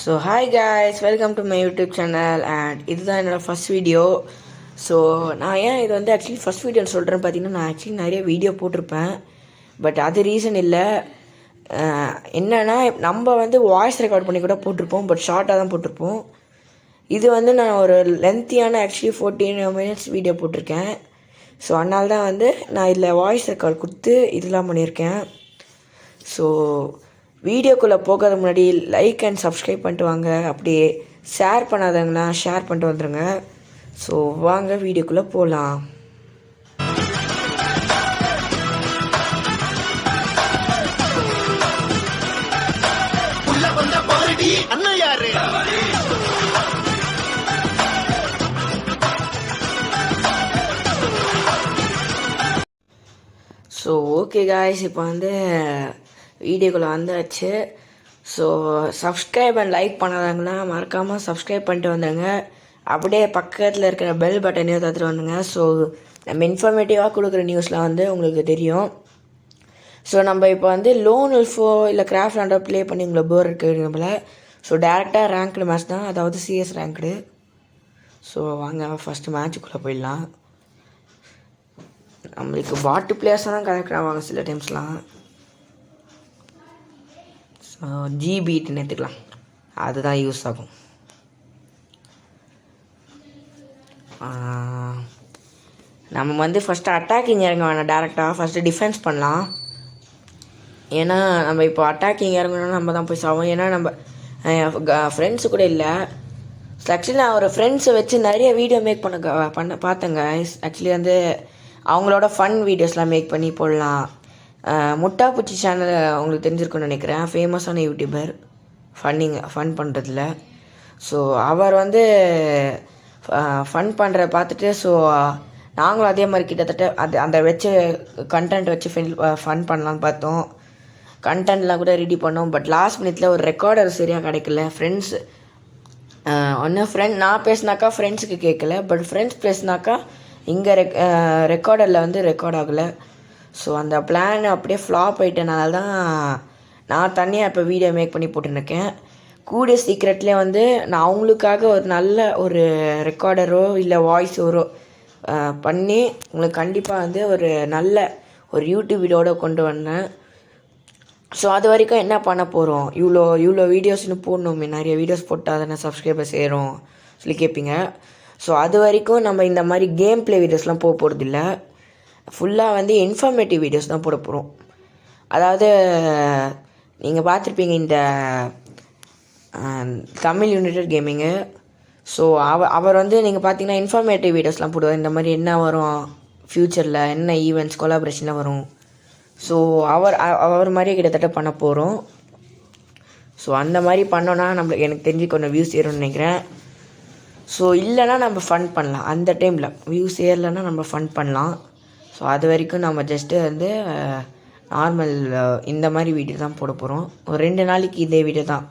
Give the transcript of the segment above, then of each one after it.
So hi guys, welcome to my YouTube channel. And இதுதான் என்னோடய first video. So நான் ஏன் இது வந்து ஆக்சுவலி ஃபஸ்ட் வீடியோன்னு சொல்கிறேன்னு பார்த்தீங்கன்னா, நான் ஆக்சுவலி நிறைய வீடியோ போட்டிருப்பேன். பட் அது ரீசன் இல்லை. என்னென்னா நம்ம வந்து வாய்ஸ் ரெக்கார்ட் பண்ணி கூட போட்டிருப்போம், பட் ஷார்ட்டாக தான் போட்டிருப்போம். இது வந்து நான் ஒரு லென்த்தியான ஆக்சுவலி 14 minutes வீடியோ போட்டிருக்கேன். ஸோ அதனால தான் வந்து நான் இதில் வாய்ஸ் ரெக்கார்ட் கொடுத்து இதெல்லாம் பண்ணியிருக்கேன். ஸோ வீடியோக்குள்ளே போகிறதுக்கு முன்னாடி லைக் அண்ட் சப்ஸ்கிரைப் பண்ணிட்டு வாங்க. அப்படியே ஷேர் பண்ணாதவங்களா ஷேர் பண்ணிட்டு வந்துடுங்க. ஸோ வாங்க வீடியோக்குள்ளே போகலாம். ஸோ ஓகே காய்ஸ், இப்போ வந்து வீடியோக்குள்ளே வந்தாச்சு. ஸோ சப்ஸ்கிரைப் அண்ட் லைக் பண்ணாதாங்கன்னா மறக்காமல் சப்ஸ்கிரைப் பண்ணிட்டு வந்துடுங்க. அப்படியே பக்கத்தில் இருக்கிற பெல் பட்டனையும் தத்துட்டு வந்துங்க. ஸோ நம்ம இன்ஃபர்மேட்டிவாக கொடுக்குற நியூஸ்லாம் வந்து உங்களுக்கு தெரியும். ஸோ நம்ம இப்போ வந்து லோன் உல்ஃபோ இல்லை கிராஃப்ட் லேண்டோ ப்ளே பண்ணி உங்களை போர் இருக்குது நம்மள. ஸோ டேரெக்டாக ரேங்க்டு மேட்ச் தான், அதாவது சிஎஸ் ரேங்க்டு. ஸோ வாங்க ஃபஸ்ட்டு மேட்சுக்குள்ளே போயிடலாம். நம்மளுக்கு பாட்டு பிளேயர்ஸாக தான் கனெக்ட் ஆவாங்க சில டைம்ஸ்லாம். ஸோ ஜிபிட்டுன்னு எடுத்துக்கலாம், அதுதான் யூஸ் ஆகும். நம்ம வந்து ஃபஸ்ட்டு அட்டாக்கிங் இறங்க வேணாம், டேரெக்டாக ஃபஸ்ட்டு டிஃபென்ஸ் பண்ணலாம். ஏன்னா நம்ம இப்போ அட்டாக்கிங் இறங்கணும்னா நம்ம தான் போய் சாவோம். ஏன்னா நம்ம ஃப்ரெண்ட்ஸு கூட இல்லை. ஆக்சுவலி நான் ஒரு ஃப்ரெண்ட்ஸை வச்சு நிறைய வீடியோ மேக் பண்ண பார்த்தேங்க. ஆக்சுவலி வந்து அவங்களோட ஃபன் வீடியோஸ்லாம் மேக் பண்ணி போடலாம். முட்டாப்பூச்சி சேனல் உங்களுக்கு தெரிஞ்சிருக்குன்னு நினைக்கிறேன், ஃபேமஸான யூடியூபர் ஃபன் பண்ணுறதுல. ஸோ அவர் வந்து ஃபன் பண்ணுற பார்த்துட்டு ஸோ நாங்களும் அதே மாதிரி கிட்டத்தட்ட அந்த வச்சு கண்டென்ட் வச்சு ஃபன் பண்ணலான்னு பார்த்தோம். கண்டென்ட்லாம் கூட ரெடி பண்ணோம். பட் லாஸ்ட் மினிட்ல ஒரு ரெக்கார்டர் சரியாக கிடைக்கல. ஃப்ரெண்ட்ஸ் நான் பேசினாக்கா ஃப்ரெண்ட்ஸுக்கு கேட்கல, பட் ஃப்ரெண்ட்ஸ் பேசினாக்கா இங்கே ரெக்கார்டரில் வந்து ரெக்கார்ட் ஆகலை. ஸோ அந்த பிளான் அப்படியே ஃப்ளாப் ஆகிட்டனால தான் நான் தனியாக இப்போ வீடியோ மேக் பண்ணி போட்டுருக்கேன். கூடிய சீக்ரெட்லேயே வந்து நான் அவங்களுக்காக ஒரு நல்ல ஒரு ரெக்கார்டரோ இல்லை வாய்ஸ் ஓவரோ பண்ணி உங்களுக்கு கண்டிப்பாக வந்து ஒரு நல்ல ஒரு யூடியூப் வீடியோட கொண்டு வந்தேன். ஸோ அது வரைக்கும் என்ன பண்ண போகிறோம், இவ்வளோ வீடியோஸ்னு போடணுமே, நிறைய வீடியோஸ் போட்டால் தானே சப்ஸ்கிரைபர் சேரும் சொல்லி கேட்பீங்க. ஸோ அது வரைக்கும் நம்ம இந்த மாதிரி கேம் ப்ளே வீடியோஸ்லாம் போக போகிறதில்ல. ஃபுல்லாக வந்து இன்ஃபர்மேட்டிவ் வீடியோஸ் தான் போட போகிறோம். அதாவது நீங்கள் பார்த்துருப்பீங்க இந்த தமிழ் யுனைடெட் கேமிங்கு. ஸோ அவர் வந்து நீங்கள் பார்த்தீங்கன்னா இன்ஃபர்மேட்டிவ் வீடியோஸ்லாம் போடுவார். இந்த மாதிரி என்ன வரும் ஃப்யூச்சரில், என்ன ஈவெண்ட்ஸ் கொலாபரேஷனில் வரும். ஸோ அவர் மாதிரியே கிட்டத்தட்ட பண்ண போகிறோம். ஸோ அந்த மாதிரி பண்ணோன்னா நம்மளுக்கு எனக்கு தெரிஞ்சு கொஞ்சம் வியூஸ் ஏறும்னு நினைக்கிறேன். ஸோ இல்லைனா நம்ம ஃபன் பண்ணலாம். அந்த டைமில் வியூஸ் ஏறலைன்னா நம்ம ஃபன் பண்ணலாம். ஸோ அது வரைக்கும் நம்ம ஜஸ்ட்டு வந்து நார்மல் இந்த மாதிரி வீடியோ தான் போட போகிறோம். ஒரு 2 நாளைக்கு இதே வீடியோ தான்,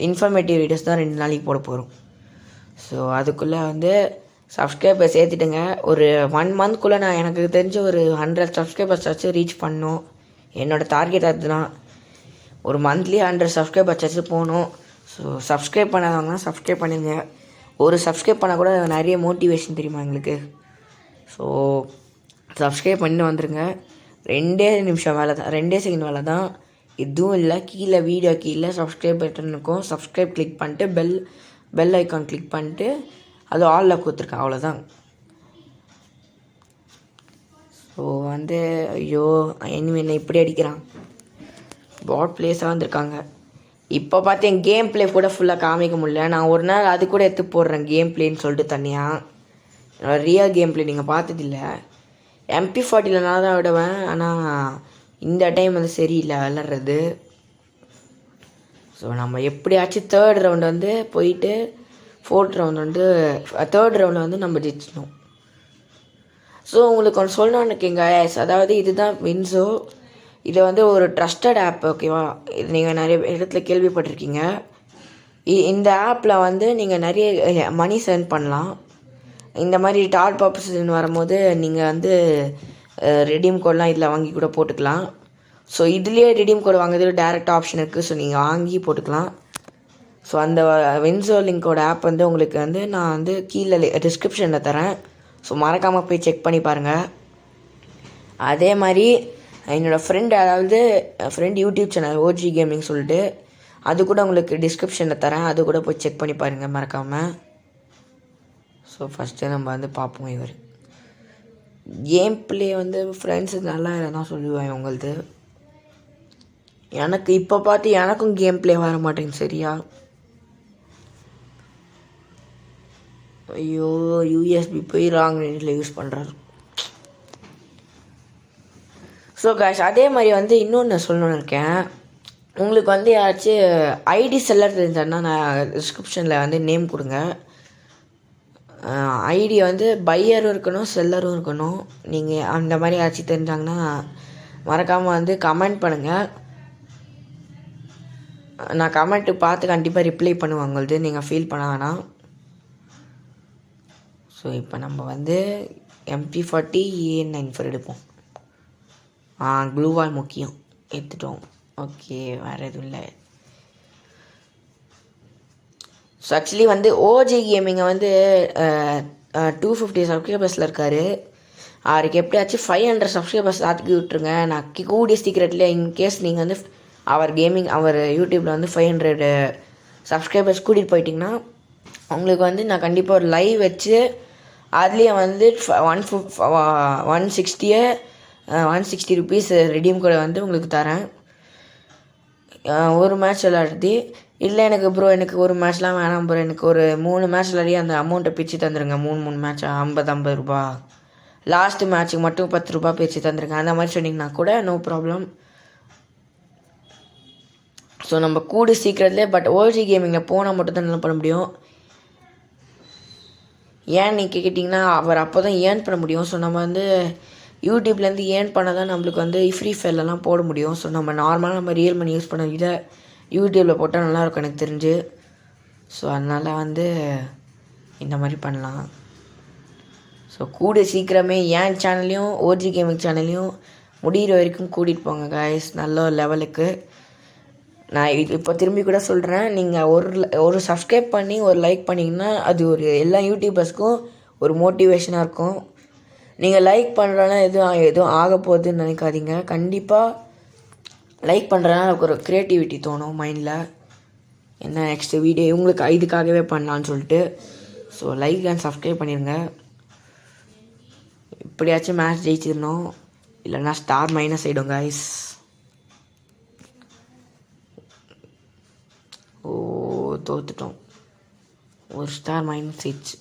இன்ஃபர்மேட்டிவ் வீடியோஸ் தான் 2 நாளைக்கு போட போகிறோம். ஸோ அதுக்குள்ளே வந்து சப்ஸ்கிரைபர் சேர்த்துட்டுங்க. ஒரு 1 மந்த்க்குள்ளே நான் எனக்கு தெரிஞ்ச ஒரு 100 சப்ஸ்கிரைபர்ஸ் ஆச்சு ரீச் பண்ணணும். என்னோடய டார்கெட் அதுதான், ஒரு மந்த்லி 100 சப்ஸ்கிரைபர்ஸ் ஆச்சு போகணும். ஸோ சப்ஸ்கிரைப் பண்ணாதவங்கன்னா சப்ஸ்கிரைப் பண்ணுங்க. ஒரு சப்ஸ்கிரைப் பண்ணால் கூட நிறைய மோட்டிவேஷன் தெரியுமா எங்களுக்கு. ஸோ சப்ஸ்கிரைப் பண்ணிட்டு வந்துடுங்க. 2 நிமிஷம் வேலை தான், 2 செகண்ட் வேலை தான், எதுவும் இல்லை. கீழே வீடியோ கீழே சப்ஸ்கிரைப் பட்டன் இருக்கும், சப்ஸ்கிரைப் கிளிக் பண்ணிட்டு பெல் ஐக்கான் கிளிக் பண்ணிட்டு அது ஆலில் கொடுத்துருக்கேன், அவ்வளோதான். ஸோ வந்து ஐயோ என்ன இப்படி அடிக்கிறான், பாட் பிளேஸாக வந்திருக்காங்க. இப்போ பார்த்து என் கேம் பிளே கூட ஃபுல்லாக காமிக்க முடியல. நான் ஒரு நாள் அது கூட எடுத்து போடுறேன் கேம் பிளேன்னு சொல்லிட்டு தனியாக. என்னோடய ரியல் கேம் பிளே நீங்கள் பார்த்ததில்ல. MP40 நான் தான் விடுவேன், ஆனால் இந்த டைம் வந்து சரியில்லை விளாட்றது. ஸோ நம்ம எப்படியாச்சும் 3rd ரவுண்டு வந்து போயிட்டு 4th ரவுண்டு வந்து 3rd ரவுண்டில் வந்து நம்ம ஜெயிச்சிடணும். ஸோ உங்களுக்கு ஒன்று சொல்லணும்னு இருக்கீங்க, அதாவது இதுதான் வின்சோ. இது வந்து ஒரு ட்ரஸ்டட் ஆப், ஓகேவா. இது நீங்கள் நிறைய இடத்துல கேள்விப்பட்டிருக்கீங்க. இந்த ஆப்பில் வந்து நீங்கள் நிறைய மணி சென்ட் பண்ணலாம். இந்த மாதிரி டால் பர்பஸ்ன்னு வரும்போது நீங்கள் வந்து ரெடீம் கோட்லாம் இதில் வாங்கி கூட போட்டுக்கலாம். ஸோ இதுலேயே ரிடீம் கோட் வாங்குறது டேரெக்ட் ஆப்ஷன் இருக்குது. ஸோ நீங்கள் வாங்கி போட்டுக்கலாம். ஸோ அந்த வின்சோ லிங்கோட ஆப் வந்து உங்களுக்கு வந்து நான் வந்து கீழே டிஸ்கிரிப்ஷனில் தரேன். ஸோ மறக்காமல் போய் செக் பண்ணி பாருங்கள். அதே மாதிரி என்னோடய friend YouTube channel OG gaming சொல்லிட்டு அது கூட உங்களுக்கு டிஸ்கிரிப்ஷனில் தரேன். அது கூட போய் செக் பண்ணி பாருங்கள் மறக்காமல். ஸோ ஃபஸ்ட்டு நம்ம வந்து பார்ப்போம். இவர் கேம் பிளே வந்து ஃப்ரெண்ட்ஸு நல்லா தான் சொல்லுவேன் உங்களது. எனக்கு இப்போ பார்த்து எனக்கும் கேம் பிளே வர மாட்டேங்குது சரியா. ஐயோ யூஎஸ்பி போய் ராங் ரேஞ்சில் யூஸ் பண்ணுறாரு. ஸோ காய்ஸ் அதே மாதிரி வந்து இன்னொன்று சொல்லணும்னு இருக்கேன். உங்களுக்கு வந்து யாராச்சும் ஐடி செல்லர் தெரிஞ்சாருன்னா நான் டிஸ்கிரிப்ஷனில் வந்து நேம் கொடுங்க. ஐடி வந்து பையரும் இருக்கணும் செல்லரும் இருக்கணும். நீங்கள் அந்த மாதிரி யாராச்சும் தெரிஞ்சாங்கன்னா மறக்காமல் வந்து கமெண்ட் பண்ணுங்கள். நான் கமெண்ட்டு பார்த்து கண்டிப்பாக ரிப்ளை பண்ணுவேன் உங்களது. நீங்கள் ஃபீல் பண்ண வேணாம். ஸோ இப்போ நம்ம வந்து MP40 A94 எடுப்போம். க்ளூவால் முக்கியம் எடுத்துட்டோம். ஓகே வேறு எதுவும் இல்லை. ஸோ ஆக்சுவலி வந்து ஓஜி கேமிங்கை வந்து 250 சப்ஸ்கிரைபர்ஸில் இருக்கார். அவருக்கு எப்படியாச்சும் 500 சப்ஸ்கிரைபர்ஸ் ஆக்கி விட்டுருங்க. நான் கூடிய சீக்கிரத்தில் இன்கேஸ் நீங்கள் வந்து அவர் யூடியூப்பில் வந்து 500 சப்ஸ்கிரைபர்ஸ் கூட்டிகிட்டு போயிட்டிங்கன்னா உங்களுக்கு வந்து நான் கண்டிப்பாக ஒரு லைவ் வச்சு அதுலேயே வந்து 160 ருபீஸ் ரெடீம் கோடை வந்து உங்களுக்கு தரேன். ஒரு மேட்ச் விளையாடுறது இல்லை எனக்கு ஒரு மேட்ச்லாம் வேணாம் ப்ரோ, எனக்கு ஒரு 3 மேட்ச் விளையாடி அந்த அமௌண்ட்டை பிரித்து தந்துடுங்க. 3 மேட்ச் 50 ரூபா, லாஸ்ட்டு மேட்ச்சுக்கு மட்டும் 10 ரூபா பிரித்து தந்துருங்க. அந்த மாதிரி சொன்னிங்கன்னா கூட நோ ப்ராப்ளம். ஸோ நம்ம கூடி சீக்கிரத்துலேயே பட் ஓஜி கேமிங்கில் போனால் மட்டும் தான் நல்லா பண்ண முடியும். ஏன் நீங்கள் கேட்டிங்கன்னா அவர் அப்போ தான் ஏர்ன் பண்ண முடியும். ஸோ நம்ம வந்து யூடியூப்லேருந்து ஏர்ன் பண்ணால் தான் நம்மளுக்கு வந்து ஃப்ரீ ஃபயர்லலாம் போட முடியும். ஸோ நம்ம நார்மலாக நம்ம ரியல் மணி யூஸ் பண்ண இதை யூடியூப்பில் போட்டால் நல்லாயிருக்கும் எனக்கு தெரிஞ்சு. ஸோ அதனால் வந்து இந்த மாதிரி பண்ணலாம். ஸோ கூட சீக்கிரமே என் சேனல்லையும் ஓஜி கேமிங் சேனல்லையும் முடிகிற வரைக்கும் கூட்டிகிட்டு போங்க காய்ஸ் நல்ல ஒரு லெவலுக்கு. நான் இப்போ திரும்பி கூட சொல்கிறேன், நீங்கள் ஒரு சப்ஸ்கிரைப் பண்ணி ஒரு லைக் பண்ணிங்கன்னா அது ஒரு எல்லா யூடியூபர்ஸ்க்கும் ஒரு மோட்டிவேஷனாக இருக்கும். நீங்கள் லைக் பண்ணுறனா எதுவும் ஆக போகுதுன்னு நினைக்காதீங்க. கண்டிப்பாக லைக் பண்ணுறதுனால எனக்கு ஒரு க்ரியேட்டிவிட்டி தோணும் மைண்டில், என்ன நெக்ஸ்ட்டு வீடியோ இவங்களுக்கு இதுக்காகவே பண்ணலான்னு சொல்லிட்டு. ஸோ லைக் அண்ட் சப்ஸ்கிரைப் பண்ணிடுங்க. இப்படியாச்சும் மேட்ச் ஜெயிச்சிடணும், இல்லைன்னா ஸ்டார் மைனஸ் ஆகிடும் காய்ஸ். தோத்துட்டோம், ஒரு ஸ்டார் மைனஸ் ஆயிடுச்சு.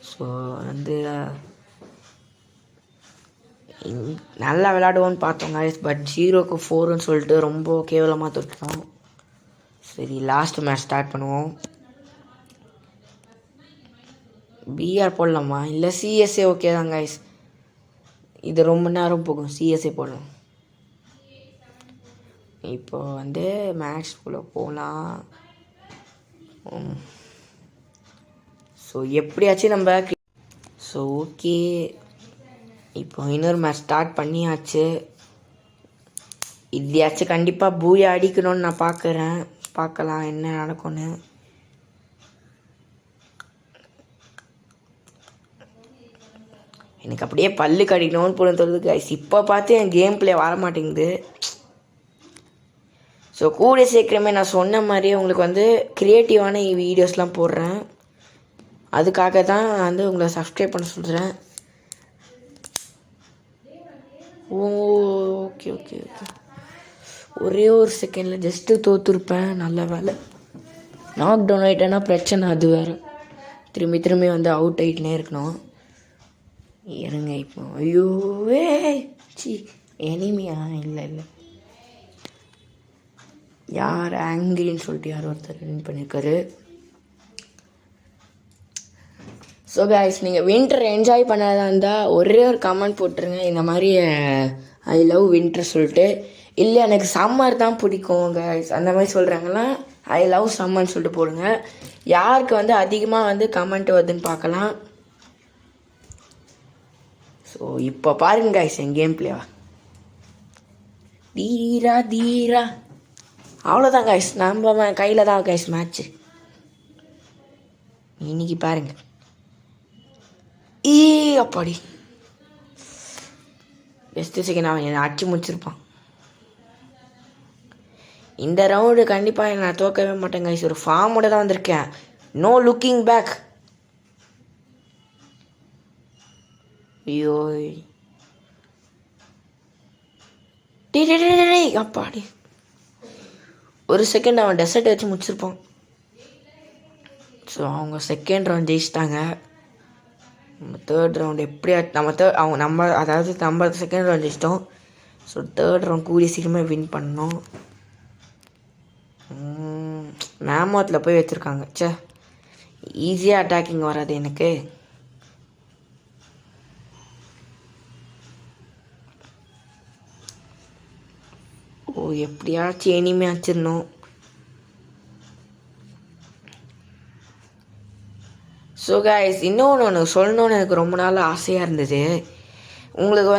ஸோ வந்து நல்லா விளையாடுவோன்னு பார்த்தோம் காய்ஸ், பட் 0க்கு 4ன்னு சொல்லிட்டு ரொம்ப கேவலமாக தோற்றுட்டோம். சரி லாஸ்ட் மேட்ச் ஸ்டார்ட் பண்ணுவோம். பிஆர் போடலாமா இல்லை சிஎஸ்ஏ ஓகே தான் காய்ஸ், இது ரொம்ப நேரம் போகும். சிஎஸ்ஏ போடலாம். இப்போ வந்து மேட்ச்குள்ளே போகலாம். ஸோ எப்படியாச்சும் நம்ம ஸோ ஓகே இப்போ இன்னொரு மேட்ச் ஸ்டார்ட் பண்ணியாச்சு. இதையாச்சும் கண்டிப்பாக பூயா அடிக்கணும்னு நான் பார்க்கலாம் என்ன நடக்கும்னு. எனக்கு அப்படியே பல்லு கடிக்கணும்னு போல தோணுது கைஸ். இப்போ பார்த்து என் கேம் பிளே வர மாட்டேங்குது. ஸோ கூட சீக்கிரமே நான் சொன்ன மாதிரியே உங்களுக்கு வந்து க்ரியேட்டிவான வீடியோஸ்லாம் போடுறேன். அதுக்காக தான் வந்து உங்களை சப்ஸ்கிரைப் பண்ண சொல்கிறேன். ஓகே ஓகே ஓகே ஒரே ஒரு செகண்டில் ஜஸ்ட்டு தோற்றுருப்பேன். நல்ல வேலை நாக் டவுன் ஆகிட்டேன்னா பிரச்சனை, அது வேறு திரும்பி வந்து அவுட் ஆகிட்டுனே இருக்கணும். இருங்க இப்போ ஐயோ எனிமியா இல்லை யார் ஆங்கிரின்னு சொல்லிட்டு யார் ஒருத்தர் வின் பண்ணியிருக்காரு. ஸோ கைஸ் நீங்கள் வின்டர் என்ஜாய் பண்ணாதா இருந்தால் ஒரே ஒரு கமெண்ட் போட்டுருங்க, இந்த மாதிரி ஐ லவ் வின்டர் சொல்லிட்டு. இல்லை எனக்கு சம்மர் தான் பிடிக்கும் கைஸ் அந்த மாதிரி சொல்கிறாங்களா, ஐ லவ் சம்மர்னு சொல்லிட்டு போடுங்க. யாருக்கு வந்து அதிகமாக வந்து கமெண்ட் வருதுன்னு பார்க்கலாம். ஸோ இப்போ பாருங்க கைஸ் என் கேம் பிளேவா. தீரா அவ்வளோதான் கைஸ், நம்ம கையில் தான் கைஸ் மேட்ச்சு இன்னைக்கு பாருங்க. அப்பாடி பெஸ்ட்டு செகண்ட் அவன் என்னை அடிச்சு முடிச்சிருப்பான். இந்த ரவுண்டு கண்டிப்பாக நான் தோக்கவே மாட்டேன் கைஸ். ஒரு ஃபார்மோட தான் வந்திருக்கேன். No looking back. ஐயோ அப்பாடி ஒரு செகண்ட் அவன் டெசர்ட் வச்சு முடிச்சிருப்பான். ஸோ அவங்க செகண்ட் ரவுண்ட் ஜெயிச்சிட்டாங்க. நம்ம தேர்ட் ரவுண்ட் எப்படியா நம்ம அதாவது நம்ம செகண்ட் ரவுண்ட் ஜெயிச்சிட்டோம். ஸோ தேர்ட் ரவுண்ட் கூடிய சீக்கிரமாக வின் பண்ணோம். மேமோத்தில் போய் வச்சுருக்காங்க. சே, ஈஸியாக அட்டாக்கிங் வராது எனக்கு. எப்படியாச்சும் இனிமே வச்சிடணும். ஸோ கைஸ், இன்னொன்று சொல்லணுன்னு எனக்கு ரொம்ப நாள் ஆசையாக இருந்தது. உங்களுக்கு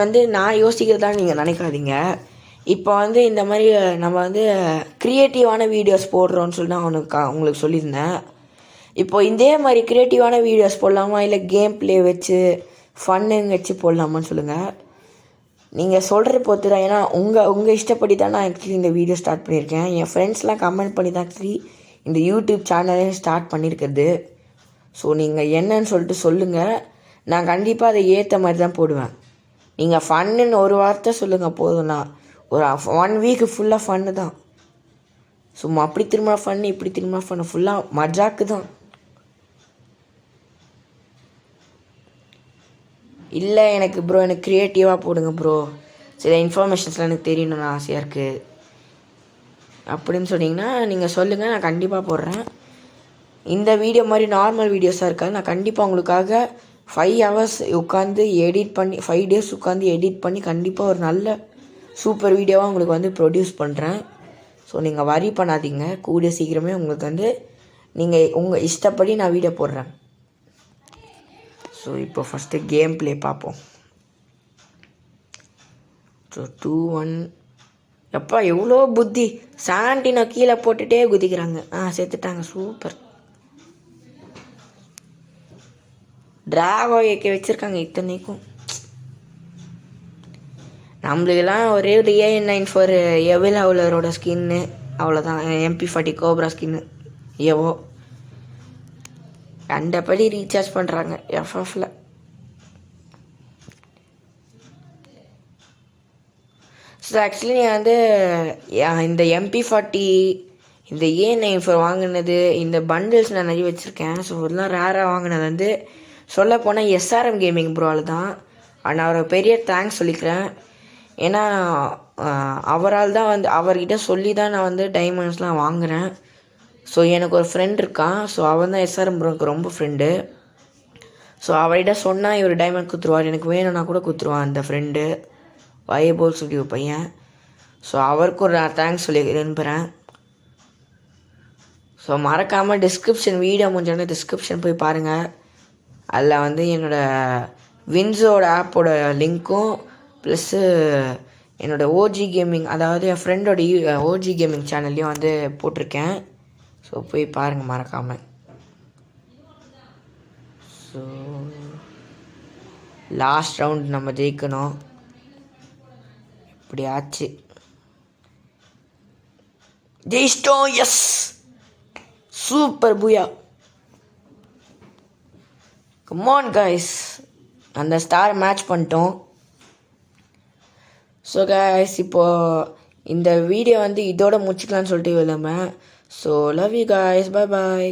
வந்து நான் யோசிக்கிறதா நீங்கள் நினைக்காதீங்க. இப்போ இந்த மாதிரி நம்ம க்ரியேட்டிவான வீடியோஸ் போடுறோன்னு சொல்லி நான் உங்களுக்கு சொல்லியிருந்தேன். இப்போ இதே மாதிரி க்ரியேட்டிவான வீடியோஸ் போடலாமா, இல்லை கேம் ப்ளே வச்சு ஃபன்னுங்க வச்சு போடலாமான்னு சொல்லுங்கள். நீங்கள் சொல்கிற பொறுத்து தான். ஏன்னா உங்கள் இஷ்டப்படி தான் நான் ஆக்சுவலி இந்த வீடியோ ஸ்டார்ட் பண்ணியிருக்கேன். என் ஃப்ரெண்ட்ஸ்லாம் கமெண்ட் பண்ணி தான் ஆக்சுவலி இந்த யூடியூப் சேனலே ஸ்டார்ட் பண்ணியிருக்கிறது. ஸோ நீங்கள் என்னன்னு சொல்லிட்டு சொல்லுங்கள். நான் கண்டிப்பாக அதை ஏற்ற மாதிரி தான் போடுவேன். நீங்கள் ஃபன்னுன்னு ஒரு வார்த்தை சொல்லுங்கள் போதும்னா, ஒரு 1 வீக்கு ஃபுல்லாக ஃபன்னு தான். சும்மா அப்படி திரும்ப ஃபன்னு, இப்படி திரும்ப ஃபன்னு, ஃபுல்லாக மஜாக்கு தான். இல்லை எனக்கு க்ரியேட்டிவாக போடுங்க ப்ரோ, சில இன்ஃபர்மேஷன்ஸ்லாம் எனக்கு தெரியணும்னு ஆசையாக இருக்குது அப்படின்னு சொன்னீங்கன்னா நீங்கள் சொல்லுங்கள், நான் கண்டிப்பாக போடுறேன். இந்த வீடியோ மாதிரி நார்மல் வீடியோஸாக இருக்காது. நான் கண்டிப்பாக உங்களுக்காக 5 ஹவர்ஸ் உட்காந்து எடிட் பண்ணி 5 டேஸ் உட்காந்து எடிட் பண்ணி கண்டிப்பாக ஒரு நல்ல சூப்பர் வீடியோவாக உங்களுக்கு ப்ரொடியூஸ் பண்ணுறேன். ஸோ நீங்கள் வரி பண்ணாதீங்க. கூடிய சீக்கிரமே உங்களுக்கு நீங்கள் உங்கள் இஷ்டப்படி நான் வீடியோ போடுறேன். ஸோ இப்போ ஃபஸ்ட்டு கேம் ப்ளே பார்ப்போம். ஸோ 2-1. எப்பா எவ்வளோ புத்தி! சாண்டினோ கீழே போட்டுகிட்டே குதிக்கிறாங்க. செத்துட்டாங்க. சூப்பர். டிராகோ ஏகே வச்சுருக்காங்க இத்தனைக்கும். நம்மளுக்கெல்லாம் ஒரே ஒரு AN94 எவில் ஹவுலரோட ஸ்கின்னு, அவ்வளோதான். MP40 கோப்ரா ஸ்கின்னு எவோ கண்டபடி ரீசார்ஜ் பண்ணுறாங்க FFல. ஸோ ஆக்சுவலி இந்த MP40 இந்த AN94 வாங்கினது, இந்த பண்டில்ஸ் நான் நிறைய வச்சுருக்கேன். ஸோ இதெல்லாம் ரேராக வாங்கினது சொல்லப்போனால் SRM கேமிங் ப்ரோவால் தான். ஆனால் அவரை பெரிய தேங்க்ஸ் சொல்லிக்கிறேன். ஏன்னா அவரால் தான் அவர்கிட்ட சொல்லி தான் நான் டைமண்ட்ஸ்லாம் வாங்குகிறேன். ஸோ எனக்கு ஒரு ஃப்ரெண்ட் இருக்கான். ஸோ அவன் தான் SRM ப்ரோக்கு ரொம்ப ஃப்ரெண்டு. ஸோ அவர்கிட்ட சொன்னால் இவர் டைமண்ட் கொடுத்துருவார். எனக்கு வேணும்னா கூட கொடுத்துருவான் அந்த ஃப்ரெண்டு, வயபோல் சொல்லி ஒரு பையன். ஸோ அவருக்கும் நான் தேங்க்ஸ் சொல்லி விரும்புகிறேன். ஸோ மறக்காமல் வீடியோ முடிஞ்சோடனே டிஸ்கிரிப்ஷன் போய் பாருங்கள். அதில் என்னோடய வின்ஸோட ஆப்போட லிங்க்கும் ப்ளஸ்ஸு என்னோடய OG கேமிங், அதாவது என் ஃப்ரெண்டோட OG கேமிங் சேனல்லையும் போட்டிருக்கேன். ஸோ போய் பாருங்கள் மறக்காமல். ஸோ லாஸ்ட் ரவுண்ட் நம்ம ஜெயிக்கணும். இப்படி ஆச்சு. ஜெயிச்சிட்டோம். Yes, super booyah. Come on guys, அந்த ஸ்டார் மேட்ச் பண்ணிட்டோம். ஸோ கைஸ், இப்போது இந்த வீடியோ இதோட முடிச்சுக்கலான்னு சொல்லிட்டு விளம்பேன். So love you guys, bye bye.